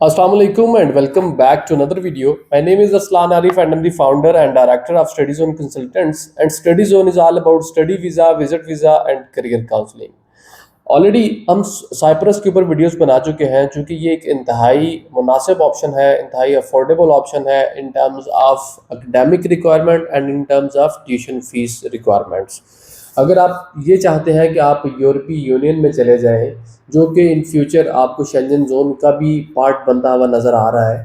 Assalamu alaikum and welcome back to another video. My name is Aslan Arif and I'm the founder and director of Study Zone Consultants. And Study Zone is all about study visa, visit visa and career counseling. Already हम Cyprus के ऊपर videos बना चुके हैं, चूँकि ये एक इंतहाई मुनासिब ऑप्शन है, इंतहाई अफोर्डेबल ऑप्शन है in terms of academic requirement and in terms of tuition fees requirements. अगर आप ये चाहते हैं कि आप यूरोपीय यूनियन में चले जाएं, जो कि इन फ्यूचर आपको शेंजन जोन का भी पार्ट बनता हुआ नज़र आ रहा है,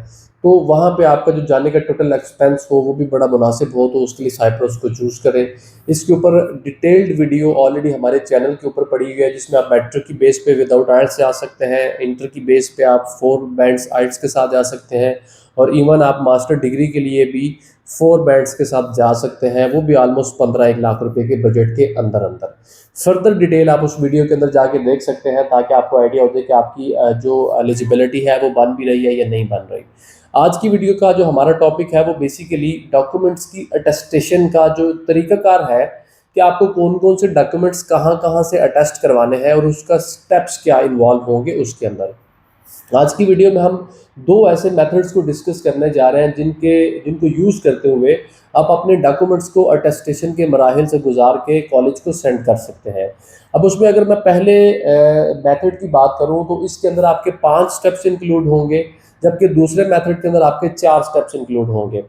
तो वहाँ पे आपका जो जाने का टोटल एक्सपेंस हो वो भी बड़ा मुनासिब हो, तो उसके लिए साइप्रस को चूज़ करें। इसके ऊपर डिटेल्ड वीडियो ऑलरेडी हमारे चैनल के ऊपर पड़ी हुई है, जिसमें आप मैट्रिक की बेस पे विदाउट आइल्स से आ सकते हैं, इंटर की बेस पे आप 4 बैंड्स आइल्स के साथ जा सकते हैं, और इवन आप मास्टर डिग्री के लिए भी 4 बैंड्स के साथ जा सकते हैं, वो भी ऑलमोस्ट 15-1 लाख रुपए के बजट के अंदर अंदर। फर्दर डिटेल आप उस वीडियो के अंदर जाके देख सकते हैं, ताकि आपको आइडिया हो जाए कि आपकी जो एलिजिबिलिटी है वो बन भी रही है या नहीं बन रही। आज की वीडियो का जो हमारा टॉपिक है वो बेसिकली डॉक्यूमेंट्स की अटेस्टेशन का जो तरीकाकार है, कि आपको कौन कौन से डॉक्यूमेंट्स कहाँ कहाँ से अटेस्ट करवाने हैं और उसका स्टेप्स क्या इन्वॉल्व होंगे उसके अंदर। आज की वीडियो में हम 2 ऐसे मेथड्स को डिस्कस करने जा रहे हैं जिनको यूज़ करते हुए आप अपने डॉक्यूमेंट्स को अटेस्टेशन के मराहिल से गुजार के कॉलेज को सेंड कर सकते हैं। अब उसमें अगर मैं पहले मेथड की बात करूं तो इसके अंदर आपके 5 स्टेप्स इंक्लूड होंगे, जबकि दूसरे मेथड के अंदर आपके 4 स्टेप्स इंक्लूड होंगे।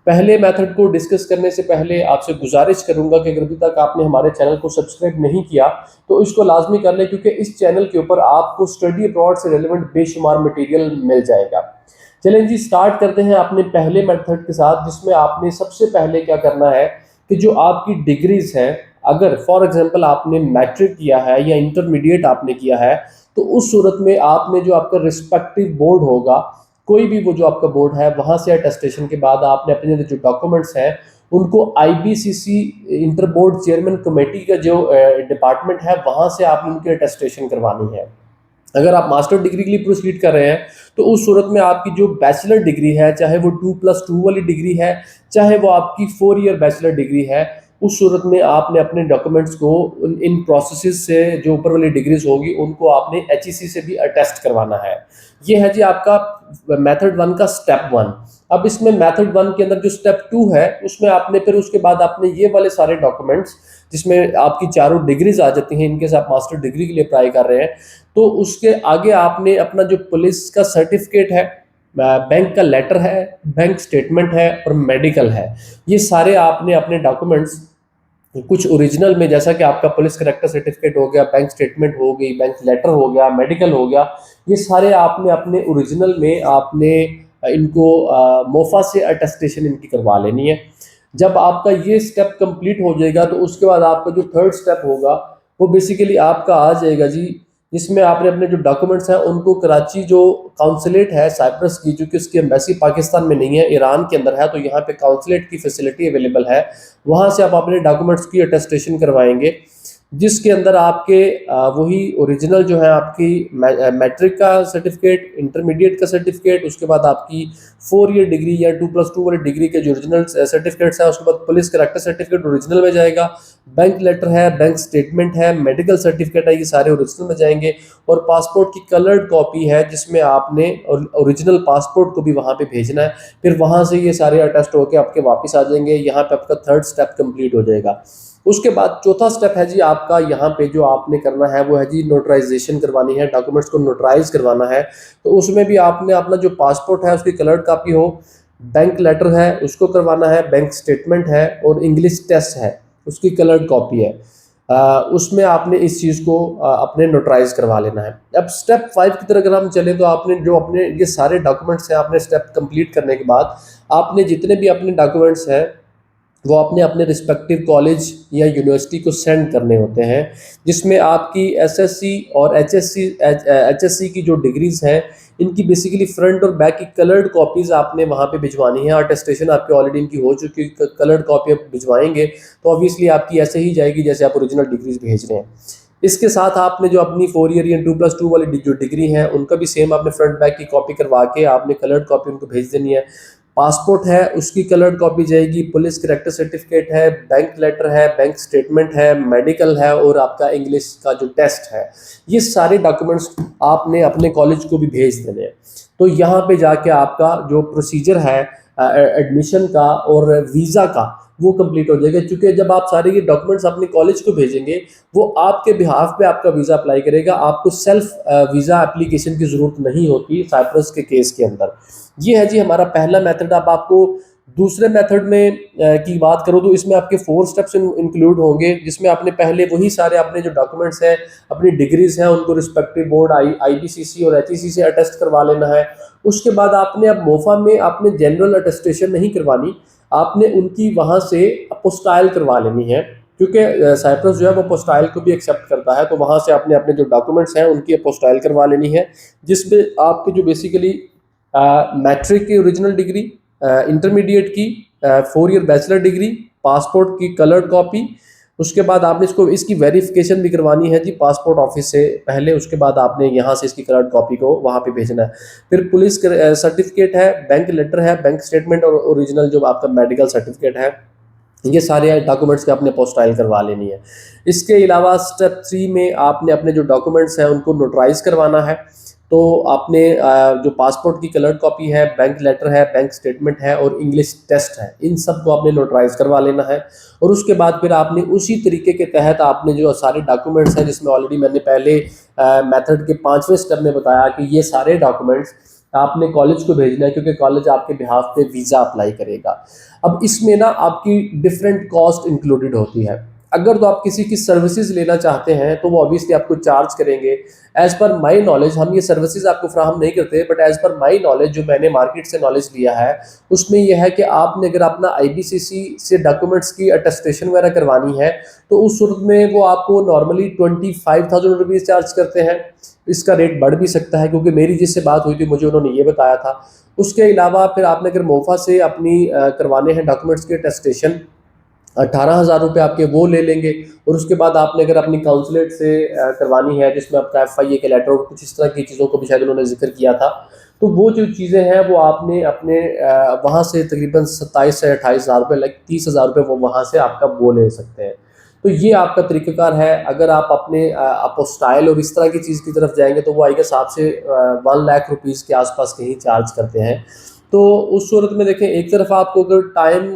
पहले मेथड को डिस्कस करने से पहले आपसे गुजारिश करूंगा कि अगर अभी तक आपने हमारे चैनल को सब्सक्राइब नहीं किया तो इसको लाजमी कर लें, क्योंकि इस चैनल के ऊपर आपको स्टडी अब्रॉड से रिलेवेंट बेशुमार मटेरियल मिल जाएगा। चलें जी, स्टार्ट करते हैं अपने पहले मेथड के साथ, जिसमें आपने सबसे पहले क्या करना है कि जो आपकी डिग्रीज हैं, अगर फॉर एग्जांपल आपने मैट्रिक किया है या इंटरमीडिएट आपने किया है, तो उस सूरत में आपने जो आपका रिस्पेक्टिव बोर्ड होगा, कोई भी वो जो आपका बोर्ड है, वहाँ से अटेस्टेशन के बाद आपने अपने जो डॉक्यूमेंट्स हैं उनको IBCC inter board chairman committee का जो डिपार्टमेंट है वहाँ से आपने उनकी अटेस्टेशन करवानी है। अगर आप मास्टर डिग्री के लिए प्रोसीड कर रहे हैं तो उस सूरत में आपकी जो बैचलर डिग्री है, चाहे वो 2+2 वाली डिग्री है, चाहे वो आपकी 4 ईयर बैचलर डिग्री है, उस सूरत में आपने अपने डॉक्यूमेंट्स को इन प्रोसेसेस से जो ऊपर वाली डिग्रीज होगी उनको आपने HEC से भी अटेस्ट करवाना है। ये है जी आपका मेथड 1 का स्टेप 1। अब इसमें मेथड 1 के अंदर जो स्टेप 2 है उसमें आपने फिर उसके बाद आपने ये वाले सारे डॉक्यूमेंट्स, जिसमें आपकी चारों डिग्रीज आ जाती हैं, इनके साथ मास्टर डिग्री के लिए अप्लाई कर रहे हैं, तो उसके आगे आपने अपना जो पुलिस का सर्टिफिकेट है, बैंक का लेटर है, बैंक स्टेटमेंट है और मेडिकल है, ये सारे आपने अपने डॉक्यूमेंट्स कुछ ओरिजिनल में, जैसा कि आपका पुलिस करेक्टर सर्टिफिकेट हो गया, बैंक स्टेटमेंट हो गई, बैंक लेटर हो गया, मेडिकल हो गया, ये सारे आपने अपने ओरिजिनल में आपने इनको मोफा से अटेस्टेशन इनकी करवा लेनी है। जब आपका ये स्टेप कंप्लीट हो जाएगा तो उसके बाद आपका जो थर्ड स्टेप होगा वो बेसिकली आपका आ जाएगा जी, जिसमें आपने अपने जो डॉक्यूमेंट्स हैं उनको कराची जो काउंसलेट है साइप्रस की, जो कि उसकी एम्बेसी पाकिस्तान में नहीं है, ईरान के अंदर है, तो यहाँ पे काउंसलेट की फैसिलिटी अवेलेबल है, वहाँ से आप अपने डॉक्यूमेंट्स की अटेस्टेशन करवाएंगे, जिसके अंदर आपके वही ओरिजिनल जो है आपकी मैट्रिक का सर्टिफिकेट, इंटरमीडिएट का सर्टिफिकेट, उसके बाद आपकी 4 ईयर डिग्री या 2+2 वाली डिग्री के जो ओरिजिनल सर्टिफिकेट्स है, उसके बाद पुलिस करेक्टर सर्टिफिकेट ओरिजिनल में जाएगा, बैंक लेटर है, बैंक स्टेटमेंट है, मेडिकल सर्टिफिकेट है, ये सारे ओरिजिनल में जाएंगे, और पासपोर्ट की कलर्ड कॉपी है जिसमें आपने ओरिजिनल पासपोर्ट को भी वहाँ पे भेजना है। फिर वहाँ से ये सारे अटेस्ट होकर आपके वापस आ जाएंगे, यहाँ पे आपका थर्ड स्टेप कंप्लीट हो जाएगा। उसके बाद चौथा स्टेप है जी आपका, यहाँ पे जो आपने करना है वो है जी नोटराइजेशन करवानी है, डॉक्यूमेंट्स को नोटराइज करवाना है। तो उसमें भी आपने अपना जो पासपोर्ट है उसकी कलर्ड कॉपी हो, बैंक लेटर है उसको करवाना है, बैंक स्टेटमेंट है और इंग्लिश टेस्ट है उसकी कलर्ड कॉपी है, उसमें आपने इस चीज़ को अपने नोटराइज करवा लेना है। अब स्टेप 5 की तरह अगर हम चलें तो आपने जो अपने ये सारे डॉक्यूमेंट्स हैं, आपने स्टेप कंप्लीट करने के बाद आपने जितने भी अपने डॉक्यूमेंट्स हैं वो आपने अपने रिस्पेक्टिव कॉलेज या यूनिवर्सिटी को सेंड करने होते हैं, जिसमें आपकी SSC और HSC की जो डिग्रीज हैं इनकी बेसिकली फ्रंट और बैक की कलर्ड कॉपीज़ आपने वहाँ पे भिजवानी है। अटेस्टेशन आपकी ऑलरेडी इनकी हो चुकी है, कलर्ड कॉपी आप भिजवाएंगे तो ऑब्वियसली आपकी ऐसे ही जाएगी जैसे आप ओरिजिनल डिग्रीज भेज रहे हैं। इसके साथ आपने जो अपनी 4 ईयर या 2+2 वाली जो डिग्री है उनका भी सेम आपने फ्रंट बैक की कॉपी करवा के आपने कलर्ड कॉपी उनको भेज देनी है। पासपोर्ट है उसकी कलर्ड कॉपी जाएगी, पुलिस कैरेक्टर सर्टिफिकेट है, बैंक लेटर है, बैंक स्टेटमेंट है, मेडिकल है और आपका इंग्लिश का जो टेस्ट है, ये सारे डॉक्यूमेंट्स आपने अपने कॉलेज को भी भेज देने हैं। तो यहाँ पे जाके आपका जो प्रोसीजर है एडमिशन का और वीज़ा का वो कंप्लीट हो जाएगा, क्योंकि जब आप सारे ये डॉक्यूमेंट्स अपने कॉलेज को भेजेंगे वो आपके बिहाफ पे आपका वीज़ा अप्लाई करेगा, आपको सेल्फ वीज़ा एप्लीकेशन की ज़रूरत नहीं होती साइप्रस के केस के अंदर। ये है जी हमारा पहला मेथड। अब आपको दूसरे मेथड में की बात करूँ तो इसमें आपके 4 स्टेप्स इंक्लूड होंगे, जिसमें आपने पहले वही सारे अपने जो डॉक्यूमेंट्स हैं, अपनी डिग्रीज हैं, उनको रिस्पेक्टिव बोर्ड IBCC और HEC से अटेस्ट करवा लेना है। उसके बाद आपने अब मोफा में आपने जनरल अटेस्टेशन नहीं करवानी, आपने उनकी वहाँ से अपोस्टाइल करवा लेनी है, क्योंकि साइप्रस जो है वो अपोस्टाइल को भी एक्सेप्ट करता है। तो वहाँ से आपने अपने जो डॉक्यूमेंट्स हैं उनकी अपोस्टाइल करवा लेनी है, जिसमें आपकी जो बेसिकली मैट्रिक की ओरिजिनल डिग्री, इंटरमीडिएट की 4 ईयर बैचलर डिग्री, पासपोर्ट की कलर्ड कॉपी, उसके बाद आपने इसकी वेरिफिकेशन भी करवानी है जी पासपोर्ट ऑफिस से पहले, उसके बाद आपने यहाँ से इसकी कलर्ड कॉपी को वहाँ पे भेजना है। फिर पुलिस सर्टिफिकेट है, बैंक लेटर है, बैंक स्टेटमेंट और ओरिजिनल जो आपका मेडिकल सर्टिफिकेट है, ये सारे डॉक्यूमेंट्स के अपने पोस्टाइल करवा लेनी है। इसके अलावा स्टेप 3 में आपने अपने जो डॉक्यूमेंट्स हैं उनको नोटराइज करवाना है। तो आपने जो पासपोर्ट की कलर्ड कॉपी है, बैंक लेटर है, बैंक स्टेटमेंट है और इंग्लिश टेस्ट है, इन सब को आपने नोटराइज करवा लेना है। और उसके बाद फिर आपने उसी तरीके के तहत आपने जो सारे डॉक्यूमेंट्स हैं, जिसमें ऑलरेडी मैंने पहले मेथड के 5वें स्टेप में बताया कि ये सारे डॉक्यूमेंट्स आपने कॉलेज को भेजना है, क्योंकि कॉलेज आपके बिहाफ पे वीज़ा अप्लाई करेगा। अब इसमें ना आपकी डिफरेंट कॉस्ट इंक्लूडेड होती है। अगर तो आप किसी की सर्विसेज लेना चाहते हैं तो वो ऑब्वियसली आपको चार्ज करेंगे। एज पर माई नॉलेज हम ये सर्विसेज आपको फ्राहम नहीं करते, but as per my knowledge जो मैंने मार्केट से नॉलेज लिया है उसमें यह है कि आपने अगर अपना IBCC से डॉक्यूमेंट्स की अटेस्टेशन वगैरह करवानी है तो उस सूरत में वो आपको नॉर्मली 25,000 रुपीज़ चार्ज करते हैं। इसका रेट बढ़ भी सकता है, क्योंकि मेरी जिससे बात हुई थी मुझे उन्होंने ये बताया था। उसके अलावा फिर आपने अगर मोफा से अपनी करवाने हैं डॉक्यूमेंट्स के अटेस्टेशन, 18,000 रुपये आपके वो ले लेंगे। और उसके बाद आपने अगर अपनी काउंसलेट से करवानी है, जिसमें आपका FIA के लेटर और कुछ इस तरह की चीज़ों को भी शायद उन्होंने जिक्र किया था, तो वो जो चीज़ें हैं वो आपने अपने वहाँ से तकरीबन 27 से 28,000 रुपये, लाइक 30,000 रुपये वो वहाँ से आपका वो ले सकते हैं। तो ये आपका तरीक़ाकार है। अगर आप अपने अपोस्टाइल और इस तरह की चीज़ की तरफ जाएंगे तो वो आई गेस आपसे 1 लाख रुपीज़ के आसपास कहीं चार्ज करते हैं। तो उस सूरत में देखें, एक तरफ आपको अगर टाइम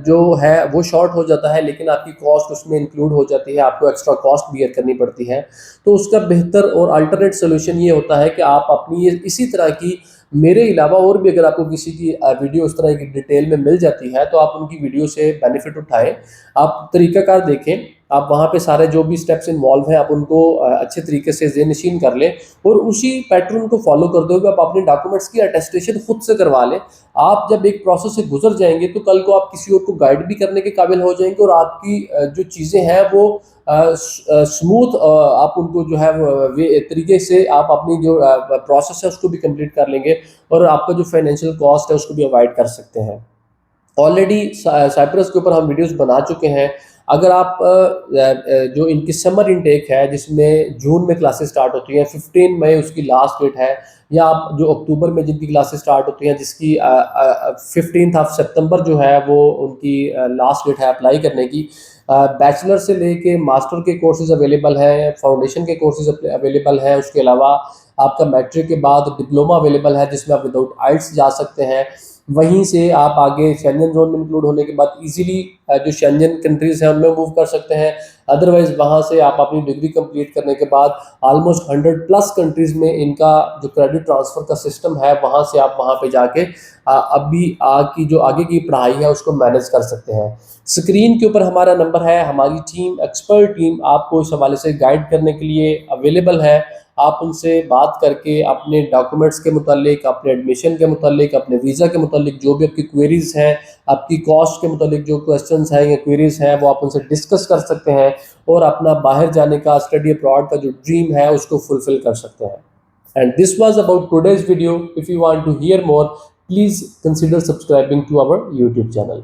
जो है वो शॉर्ट हो जाता है, लेकिन आपकी कॉस्ट उसमें इंक्लूड हो जाती है, आपको एक्स्ट्रा कॉस्ट बियर करनी पड़ती है। तो उसका बेहतर और अल्टरनेट सोल्यूशन ये होता है कि आप अपनी ये इसी तरह की, मेरे अलावा और भी अगर आपको किसी की वीडियो इस तरह की डिटेल में मिल जाती है तो आप उनकी वीडियो से बेनिफिट उठाएं। आप तरीक़ाकार देखें, आप वहाँ पे सारे जो भी स्टेप्स इन्वॉल्व हैं आप उनको अच्छे तरीके से ज़ेहनशीन कर लें और उसी पैटर्न को फॉलो करते हुए आप अपने डॉक्यूमेंट्स की अटेस्टेशन खुद से करवा लें। आप जब एक प्रोसेस से गुजर जाएंगे तो कल को आप किसी और को गाइड भी करने के काबिल हो जाएंगे और आपकी जो चीज़ें हैं वो स्मूथ, आप उनको जो है वे तरीके से आप अपनी जो प्रोसेस है उसको भी कंप्लीट कर लेंगे और आपका जो फाइनेंशियल कॉस्ट है उसको भी अवॉइड कर सकते हैं। ऑलरेडी साइप्रस के ऊपर हम वीडियोस बना चुके हैं। अगर आप जो इनकी समर इनटेक है, जिसमें जून में क्लासेस स्टार्ट होती हैं, 15 मई उसकी लास्ट डेट है, या आप जो अक्टूबर में जिनकी क्लासेस स्टार्ट होती हैं जिसकी 15 सितंबर जो है वो उनकी लास्ट डेट है अप्लाई करने की। बैचलर से लेके मास्टर के कोर्सेज अवेलेबल हैं, फाउंडेशन के कोर्सेज अवेलेबल हैं, उसके अलावा आपका मैट्रिक के बाद डिप्लोमा अवेलेबल है जिसमें आप विदाउट आइल्स जा सकते हैं। वहीं से आप आगे शेंजन जोन में इंक्लूड होने के बाद इजीली जो शेंजन कंट्रीज़ हैं उनमें मूव कर सकते हैं। अदरवाइज़ वहाँ से आप अपनी डिग्री कंप्लीट करने के बाद ऑलमोस्ट 100+ कंट्रीज़ में इनका जो क्रेडिट ट्रांसफ़र का सिस्टम है, वहाँ से आप वहाँ पे जाके अभी की जो आगे की पढ़ाई है उसको मैनेज कर सकते हैं। स्क्रीन के ऊपर हमारा नंबर है, हमारी टीम, एक्सपर्ट टीम आपको इस हवाले से गाइड करने के लिए अवेलेबल है। आप उनसे बात करके अपने डॉक्यूमेंट्स के मुतालिक, अपने एडमिशन के मुतालिक, अपने वीज़ा के मुतालिक जो भी आपकी क्वेरीज़ हैं, आपकी कॉस्ट के मुतालिक जो क्वेश्चंस हैं या क्वेरीज़ हैं, वो आप उनसे डिस्कस कर सकते हैं और अपना बाहर जाने का, स्टडी अब्रॉड का जो ड्रीम है उसको फुलफ़िल कर सकते हैं। And this was about today's video. If you want to hear more, please consider subscribing to our YouTube channel.